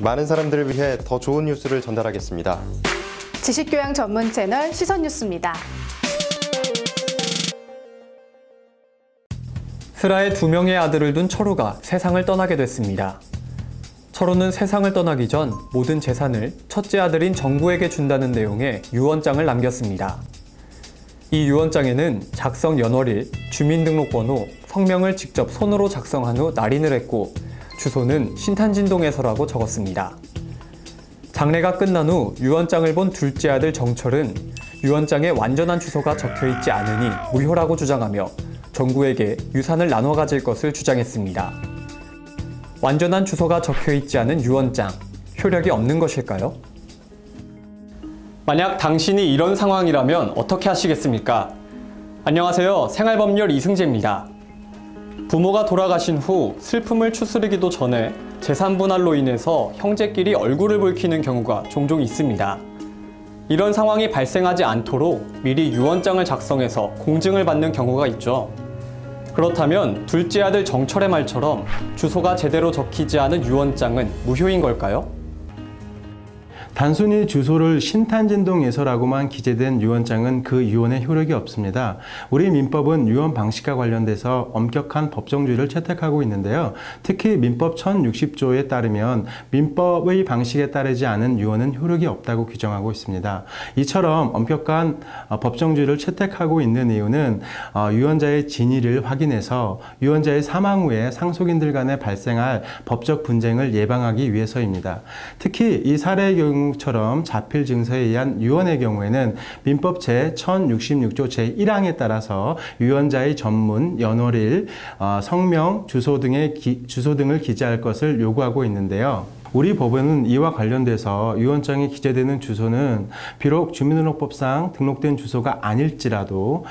많은 사람들을 위해 더 좋은 뉴스를 전달하겠습니다. 지식교양 전문 채널 시선뉴스입니다. 슬아의 2명의 아들을 둔 철우가 세상을 떠나게 됐습니다. 철우는 세상을 떠나기 전 모든 재산을 첫째 아들인 정구에게 준다는 내용의 유언장을 남겼습니다. 이 유언장에는 작성 연월일, 주민등록번호, 성명을 직접 손으로 작성한 후 날인을 했고 주소는 신탄진동에서라고 적었습니다. 장례가 끝난 후 유언장을 본 둘째 아들 정철은 유언장에 완전한 주소가 적혀있지 않으니 무효라고 주장하며 정구에게 유산을 나눠 가질 것을 주장했습니다. 완전한 주소가 적혀있지 않은 유언장, 효력이 없는 것일까요? 만약 당신이 이런 상황이라면 어떻게 하시겠습니까? 안녕하세요. 생활법률 이승재입니다. 부모가 돌아가신 후 슬픔을 추스르기도 전에 재산 분할로 인해서 형제끼리 얼굴을 붉히는 경우가 종종 있습니다. 이런 상황이 발생하지 않도록 미리 유언장을 작성해서 공증을 받는 경우가 있죠. 그렇다면 둘째 아들 정철의 말처럼 주소가 제대로 적히지 않은 유언장은 무효인 걸까요? 단순히 주소를 신탄진동에서라고만 기재된 유언장은 그 유언에 효력이 없습니다. 우리 민법은 유언 방식과 관련돼서 엄격한 법정주의를 채택하고 있는데요. 특히 민법 1060조에 따르면 민법의 방식에 따르지 않은 유언은 효력이 없다고 규정하고 있습니다. 이처럼 엄격한 법정주의를 채택하고 있는 이유는 유언자의 진위를 확인해서 유언자의 사망 후에 상속인들 간에 발생할 법적 분쟁을 예방하기 위해서입니다. 특히 이 사례의 경우 처럼 자필 증서에 의한 유언의 경우에는 민법 제1066조 제1항에 따라서 유언자의 전문, 연월일, 성명, 주소 등을 기재할 것을 요구하고 있는데요. 우리 법원은 이와 관련돼서 유언장에 기재되는 주소는 비록 주민등록법상 등록된 주소가 아닐지라도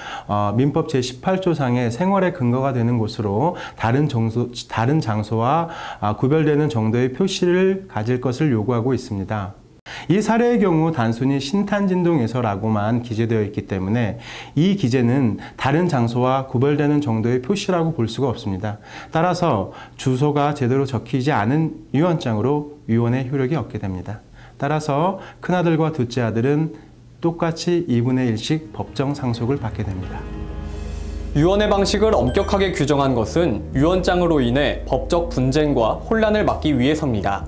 민법 제18조상의 생활의 근거가 되는 곳으로 다른 장소와 구별되는 정도의 표시를 가질 것을 요구하고 있습니다. 이 사례의 경우 단순히 신탄진동에서라고만 기재되어 있기 때문에 이 기재는 다른 장소와 구별되는 정도의 표시라고 볼 수가 없습니다. 따라서 주소가 제대로 적히지 않은 유언장으로 유언의 효력이 없게 됩니다. 따라서 큰아들과 둘째 아들은 똑같이 2분의 1씩 법정 상속을 받게 됩니다. 유언의 방식을 엄격하게 규정한 것은 유언장으로 인해 법적 분쟁과 혼란을 막기 위해서입니다.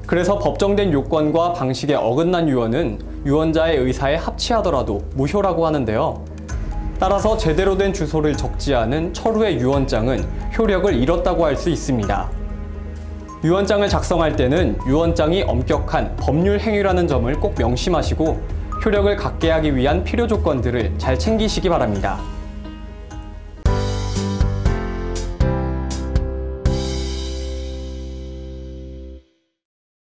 그래서 법정된 요건과 방식에 어긋난 유언은 유언자의 의사에 합치하더라도 무효라고 하는데요. 따라서 제대로 된 주소를 적지 않은 철우의 유언장은 효력을 잃었다고 할 수 있습니다. 유언장을 작성할 때는 유언장이 엄격한 법률 행위라는 점을 꼭 명심하시고 효력을 갖게 하기 위한 필요 조건들을 잘 챙기시기 바랍니다.